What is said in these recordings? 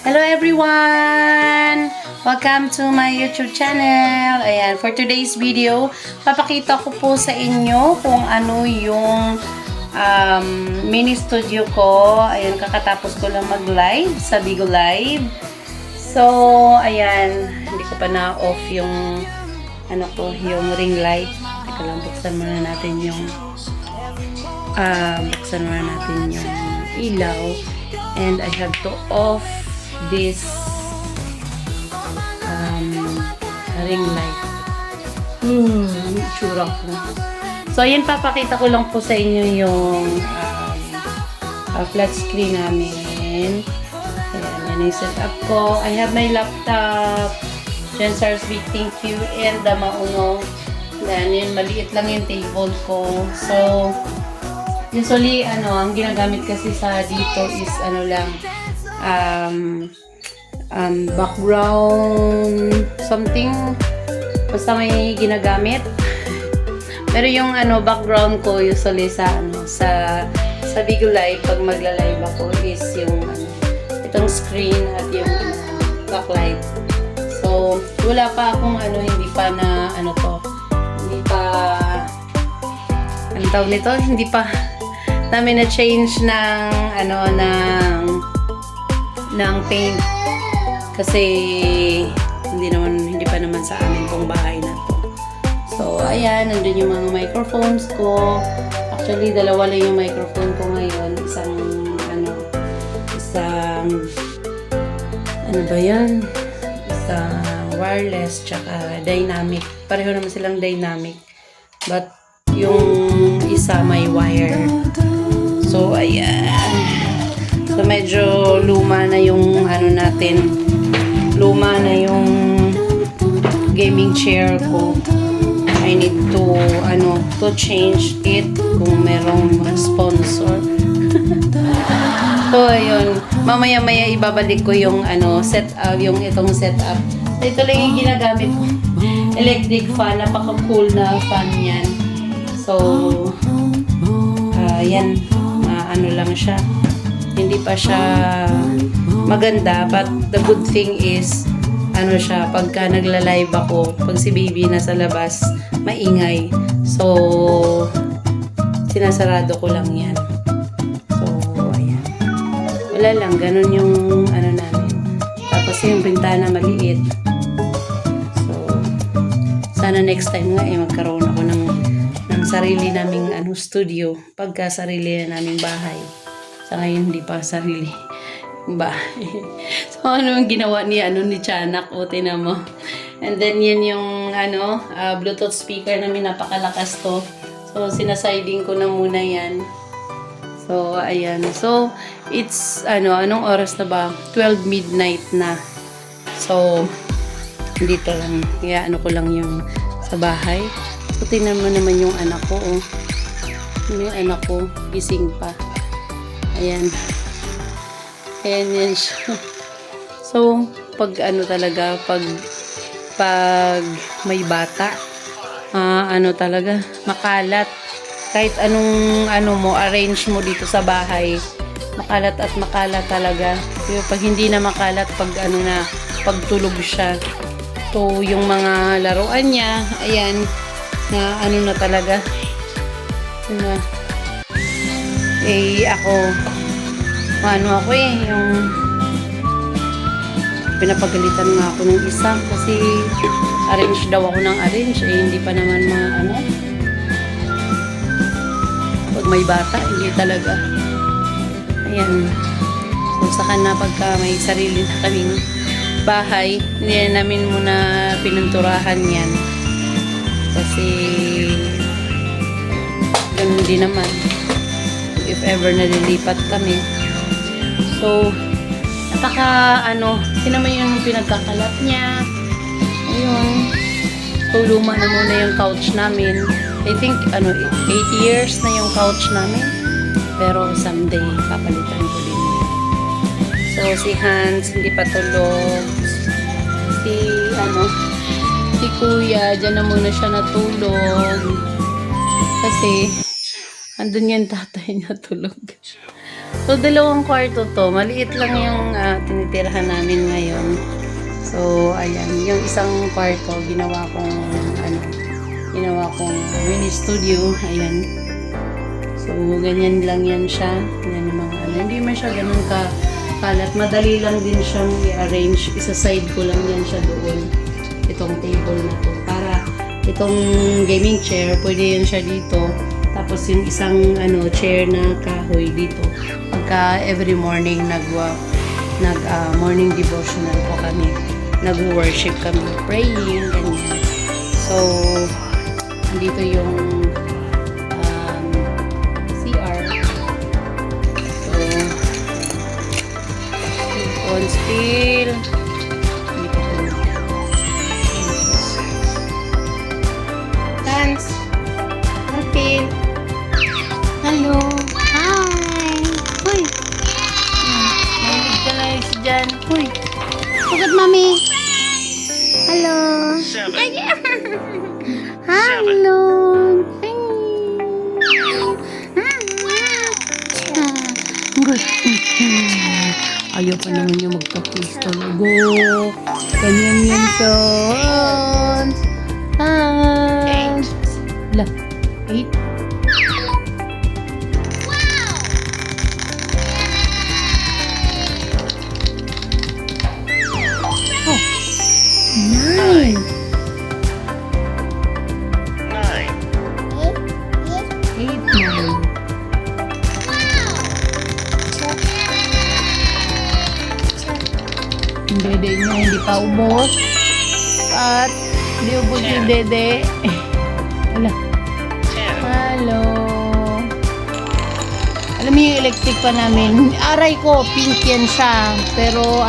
Hello everyone! Welcome to my YouTube channel. Ayan, for today's video, papakita ko po sa inyo kung ano yung mini studio ko. Ayan, kakatapos ko lang mag-live sa Bigo Live. So, ayan, hindi ko pa na-off yung yung ring light. Teka lang, buksan muna natin yung ilaw. And I have to off this ring light. Tsura ko. So, ayan, papakita ko lang po sa inyo yung flat screen namin. Ayan, yung setup ko. I have my laptop, Gensar's Big Thank You, and the Mauno. Then, yun, maliit lang yung table ko. So, usually, ang ginagamit kasi sa dito is, background something, basta may ginagamit. Pero yung background ko usually sa Bigo Live, pag magla-live ako, is yung itong screen at yung backlight. So, wala pa akong hindi pa hindi pa namin na-change ng paint kasi hindi pa naman sa amin tong bahay na to. So, ayan, nandun yung mga microphones ko. Actually, dalawa lang yung microphone ko ngayon. Isang wireless, tsaka dynamic. Pareho naman silang dynamic. But, yung isa may wire. So, ayan. So, medyo luma na yung luma na yung gaming chair ko. I need to change it kung merong sponsor. So, ayun. Mamaya-maya ibabalik ko yung itong setup. So, ito lang yung ginagamit ko. Electric fan. Napaka-cool na fan yan. So, yan. Lang siya. Hindi pa siya maganda, but the good thing is pagka nagla-live ako, pag si baby nasa labas, maingay. So, sinasarado ko lang yan. So, ayan. Wala lang, ganun yung namin. Tapos yung bintana maliit. So, sana next time nga magkaroon ako ng sarili naming studio, pagka sarili na naming bahay. Sa ngayon, hindi pa sarili bahay. So, yung ginawa ni Tiyanak, o tinan mo. And then, yan yung Bluetooth speaker namin, napakalakas to. So, sinasiding ko na muna yan. So, ayan. So, it's, anong oras na ba? 12 midnight na. So, dito lang. Kaya, ko lang yung sa bahay. So, tingnan mo naman yung anak ko, oh. Yung anak ko, gising pa. Ayan. Ayan yan siya. So, pag pag may bata, talaga, makalat. Kahit anong, arrange mo dito sa bahay, makalat at makalat talaga. So, pag hindi na makalat, pag tulog siya. So, yung mga laruan niya, ayan, na talaga. Ako yung pinapagalitan nga ako ng isa kasi arrange daw ako ng arrange, hindi pa naman pag may bata, hindi talaga. Ayan. So, saka na pagka may sarili na kaming bahay, hindi namin muna pininturahan yan. Kasi ganun din naman if ever nalilipat kami. So, naman yung pinagkakalat niya. Ayun. So, luma na muna yung couch namin. I think, 8 years na yung couch namin. Pero someday, papalitan ko din. So, si Hans, hindi pa tulog. Si Kuya, dyan na muna siya natulog. Kasi, andun yung tatay niya tulog. So, dalawang kwarto to. Maliit lang yung tinitirahan namin ngayon. So, ayan. Yung isang kwarto, ginawa kong mini studio. Ayan. So, ganyan lang yan siya. Yan yung mga Hindi man siya ganun kalat. Madali lang din siyang i-arrange. Isa-side ko lang yan siya doon. Itong table na to. Para itong gaming chair, pwede yan siya dito. Tapos yung isang chair na kahoy dito. Pagka every morning morning devotional po kami. Nag-worship kami, praying, ganyan. So, dito yung CR. So, on still. Dance. Martin. Hello. Hi. Hoy. Nandito ka na si Jan. Hoy. Pagod, mami. Hello. Hello. Good. Ayaw pa naman niya magpa-kiss talaga. Ganyan yan son. Hi. La. 8. Oh. 9. 8, 9. Yung dede niya hindi pa ubos. At hindi ubos yung dede. Wala. Hello. Alam mo yung electric pa namin. Aray ko, pink yan siya. Pero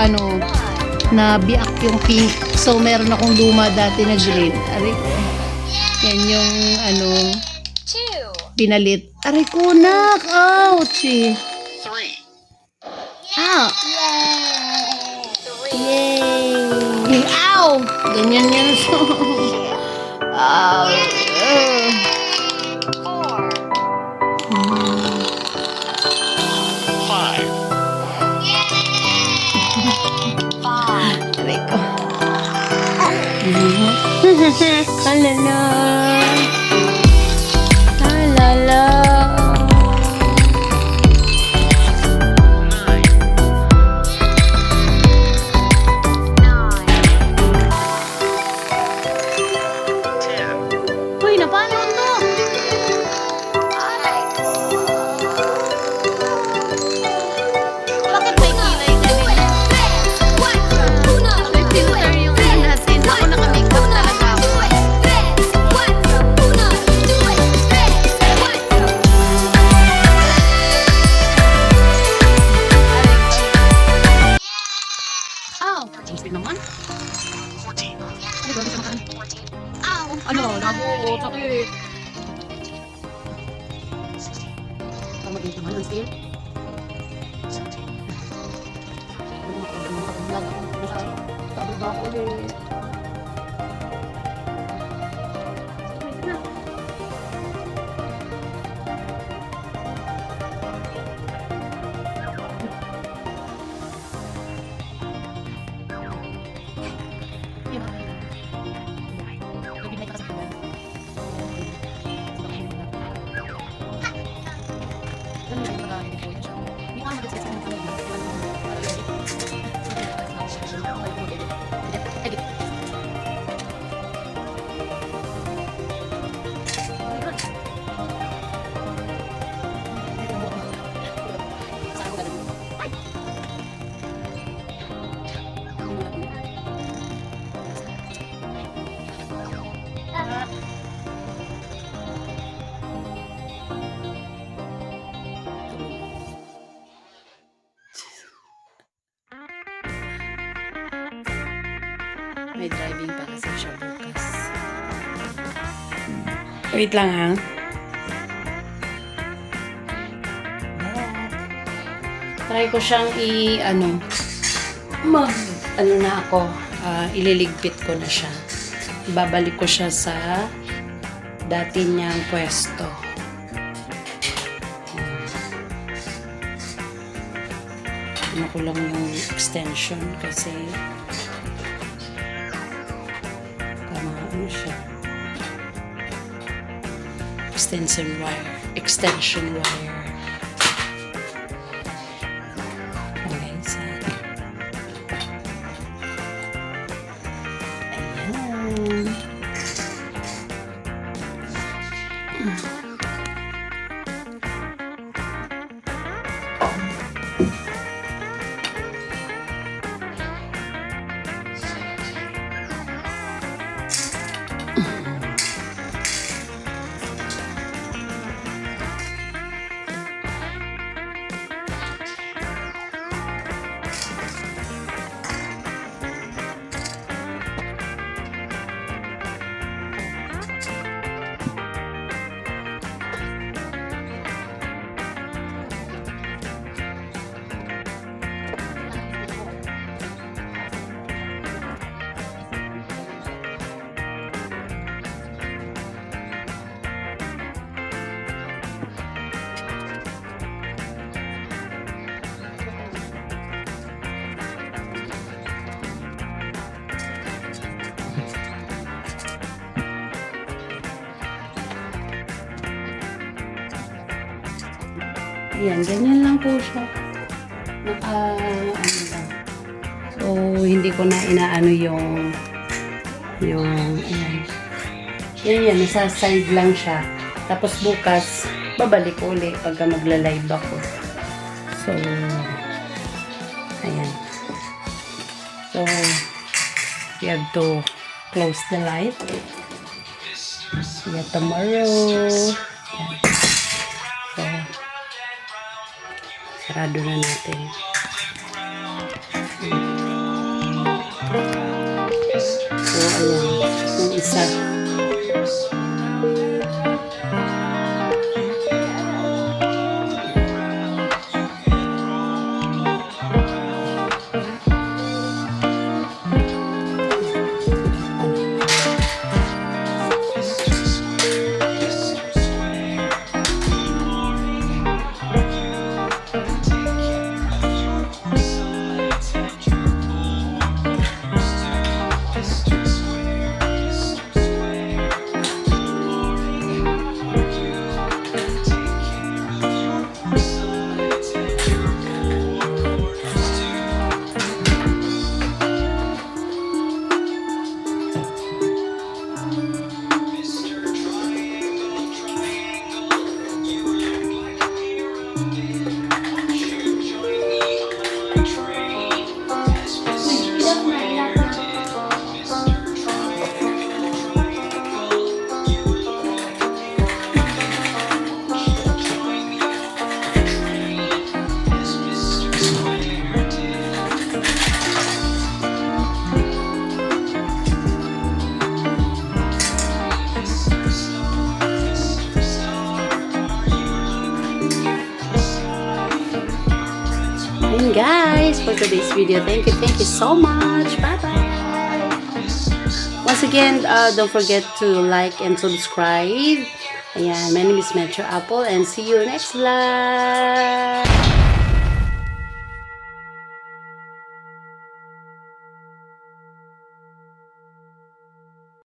nabiak yung pink. So, meron akong luma dati na green. Aray ko. Yan yung pinalit. Aray ko, nak. Ouch. 3. Ah. Yay! Ow! Ganyan yan. Ow. 5. Aray ko. Halala. Halala. 10. Uy, napano to? Bakit may kilay kanina? May filter yung natin. Ako naka-makeup talaga ako. Ow! Ang naman. 14. Ow! Naku, sakit. Tama din naman ang steel. 17. Sabi ba ako ulit? May driving pa kasi siya bukas. Wait lang ha. Try ko siyang ililigpit ko na siya. Ibabalik ko siya sa dati niyang pwesto. ano ko lang yung extension kasi ano siya, extension wire. Okay, so ayan. Ayan, ganyan lang po siya. Ano lang. So, hindi ko na inaano yung, ayan. Yan, nasa side lang siya. Tapos bukas, babalik ko ulit pagka magla-live ako. So, ayan. So, we have to close the light. See you tomorrow. Ayan. So, sarado na natin. So, ayan. Yung isa. Ayun guys, for today's video. Thank you so much. Bye-bye. Once again, don't forget to like and subscribe. Ayan, my name is Metro Apple and see you next vlog.